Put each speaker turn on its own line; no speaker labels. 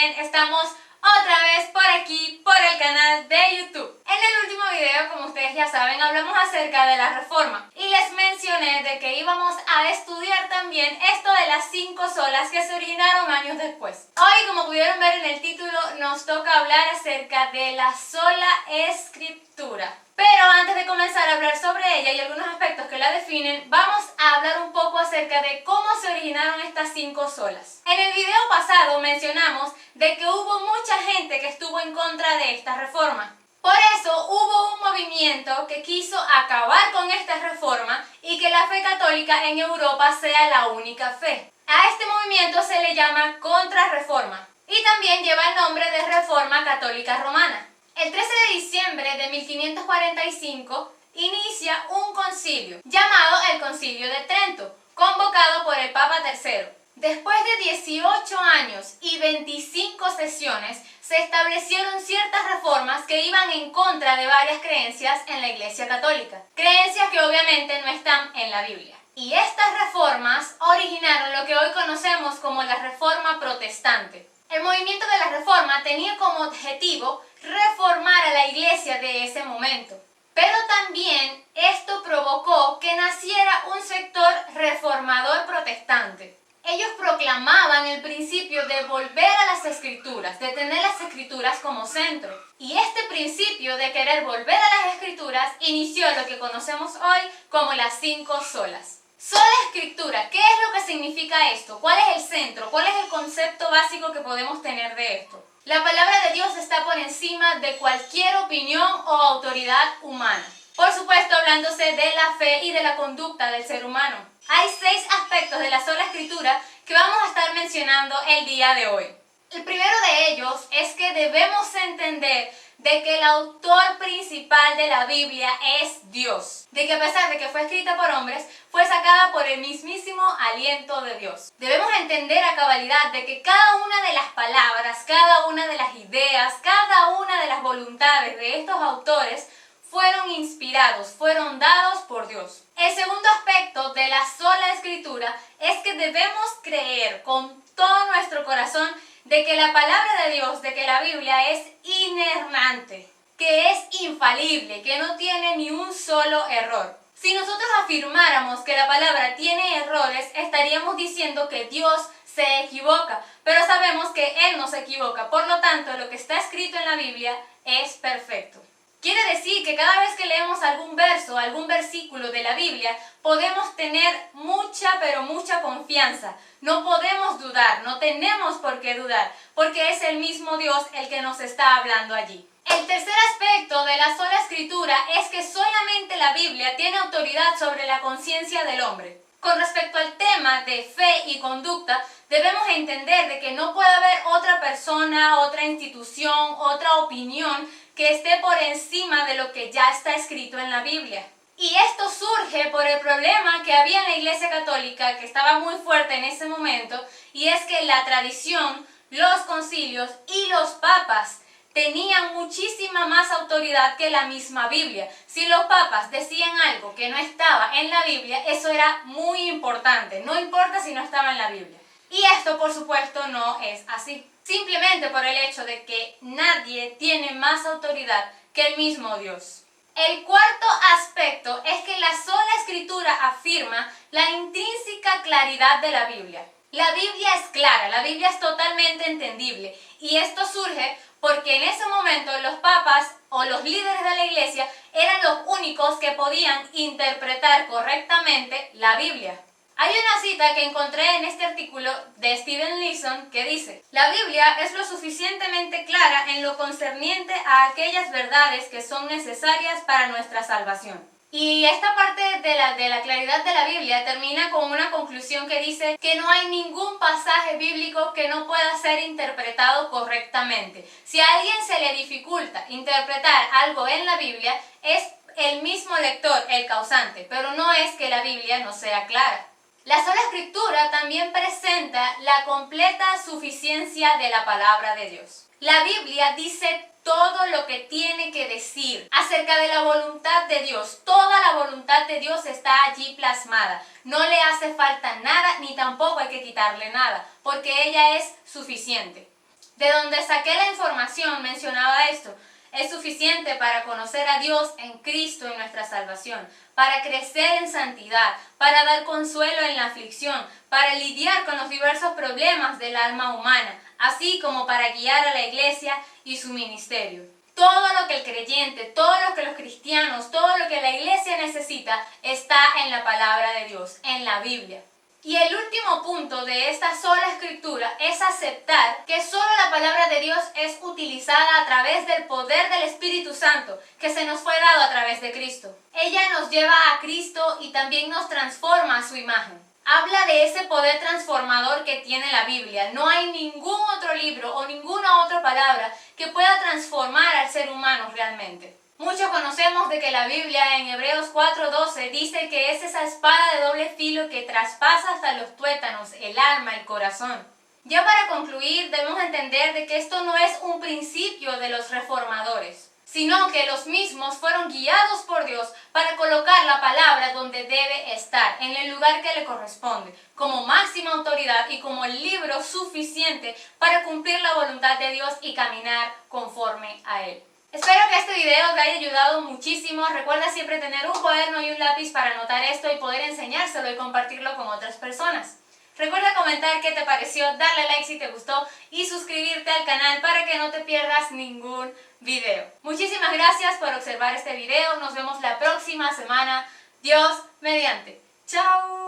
bien, estamos otra vez por aquí, por el canal de YouTube. En el último video, como ustedes ya saben, hablamos acerca de la Reforma y les mencioné de que íbamos a estudiar también esto de las 5 solas que se originaron años después. Hoy, como pudieron ver en el título, nos toca hablar acerca de la sola Escritura. Pero antes de comenzar a hablar sobre ella y algunos aspectos que la definen, vamos a hablar un poco acerca de cómo se originaron estas 5 solas. En el video pasado mencionamos de que hubo mucha gente que estuvo en contra de esta reforma. Por eso hubo un movimiento que quiso acabar con esta reforma y que la fe católica en Europa sea la única fe. A este movimiento se le llama Contrarreforma y también lleva el nombre de Reforma Católica Romana. El 13 de diciembre de 1545 inicia un concilio llamado el Concilio de Trento, convocado por el Papa III. Después de 18 años y 25 sesiones, se establecieron ciertas reformas que iban en contra de varias creencias en la Iglesia Católica, creencias que obviamente no están en la Biblia. Y estas reformas originaron lo que hoy conocemos como la Reforma Protestante. El movimiento de la Reforma tenía como objetivo reformar a la Iglesia de ese momento. Pero también esto provocó que naciera un sector reformador protestante. Ellos proclamaban el principio de volver a las Escrituras, de tener las Escrituras como centro. Y este principio de querer volver a las Escrituras inició lo que conocemos hoy como las 5 solas. Sola Escritura, ¿qué es lo que significa esto? ¿Cuál es el centro? ¿Cuál es el concepto básico que podemos tener de esto? La palabra de Dios está por encima de cualquier opinión o autoridad humana. Por supuesto, hablándose de la fe y de la conducta del ser humano. Hay 6 aspectos de la sola Escritura que vamos a estar mencionando el día de hoy. El primero de ellos es que debemos entender de que el autor principal de la Biblia es Dios. De que a pesar de que fue escrita por hombres, fue sacada por el mismísimo aliento de Dios. Debemos entender a cabalidad de que cada una de las palabras, cada una de las ideas, cada una de las voluntades de estos autores fueron inspirados, fueron dados por Dios. El segundo aspecto de la sola Escritura es que debemos creer con todo nuestro corazón de que la palabra de Dios, de que la Biblia es inerrante, que es infalible, que no tiene ni un solo error. Si nosotros afirmáramos que la palabra tiene errores, estaríamos diciendo que Dios se equivoca, pero sabemos que Él no se equivoca, por lo tanto lo que está escrito en la Biblia es perfecto. Quiere decir que cada vez que leemos algún verso, algún versículo de la Biblia, podemos tener mucha, pero mucha confianza. No podemos dudar, no tenemos por qué dudar, porque es el mismo Dios el que nos está hablando allí. El tercer aspecto de la sola Escritura es que solamente la Biblia tiene autoridad sobre la conciencia del hombre. Con respecto al tema de fe y conducta, debemos entender de que no puede haber otra persona, otra institución, otra opinión que esté por encima de lo que ya está escrito en la Biblia. Y esto surge por el problema que había en la Iglesia Católica, que estaba muy fuerte en ese momento, y es que la tradición, los concilios y los papas tenían muchísima más autoridad que la misma Biblia. Si los papas decían algo que no estaba en la Biblia, eso era muy importante, no importa si no estaba en la Biblia. Y esto, por supuesto, no es así. Simplemente por el hecho de que nadie tiene más autoridad que el mismo Dios. El cuarto aspecto es que la sola Escritura afirma la intrínseca claridad de la Biblia. La Biblia es clara, la Biblia es totalmente entendible, y esto surge porque en ese momento los papas o los líderes de la Iglesia eran los únicos que podían interpretar correctamente la Biblia. Hay una cita que encontré en este artículo de Steven Leeson que dice: la Biblia es lo suficientemente clara en lo concerniente a aquellas verdades que son necesarias para nuestra salvación. Y esta parte de la claridad de la Biblia termina con una conclusión que dice que no hay ningún pasaje bíblico que no pueda ser interpretado correctamente. Si a alguien se le dificulta interpretar algo en la Biblia, es el mismo lector el causante, pero no es que la Biblia no sea clara. La sola Escritura también presenta la completa suficiencia de la palabra de Dios. La Biblia dice todo lo que tiene que decir acerca de la voluntad de Dios. Toda la voluntad de Dios está allí plasmada. No le hace falta nada ni tampoco hay que quitarle nada, porque ella es suficiente. De donde saqué la información mencionaba esto: es suficiente para conocer a Dios en Cristo y nuestra salvación, para crecer en santidad, para dar consuelo en la aflicción, para lidiar con los diversos problemas del alma humana, así como para guiar a la iglesia y su ministerio. Todo lo que el creyente, todo lo que los cristianos, todo lo que la iglesia necesita está en la palabra de Dios, en la Biblia. Y el último punto de esta sola escritura es aceptar que solo la palabra de Dios es utilizada a través del poder del Espíritu Santo que se nos fue dado a través de Cristo. Ella nos lleva a Cristo y también nos transforma a su imagen. Habla de ese poder transformador que tiene la Biblia. No hay ningún otro libro o ninguna otra palabra que pueda transformar al ser humano realmente. Muchos conocemos de que la Biblia en Hebreos 4:12 dice que es esa espada de doble filo que traspasa hasta los tuétanos, el alma, el corazón. Ya para concluir, debemos entender de que esto no es un principio de los reformadores, sino que los mismos fueron guiados por Dios para colocar la palabra donde debe estar, en el lugar que le corresponde, como máxima autoridad y como el libro suficiente para cumplir la voluntad de Dios y caminar conforme a Él. Espero que este video te haya ayudado muchísimo. Recuerda siempre tener un cuaderno y un lápiz para anotar esto y poder enseñárselo y compartirlo con otras personas. Recuerda comentar qué te pareció, darle like si te gustó y suscribirte al canal para que no te pierdas ningún video. Muchísimas gracias por observar este video. Nos vemos la próxima semana. Dios mediante. ¡Chao!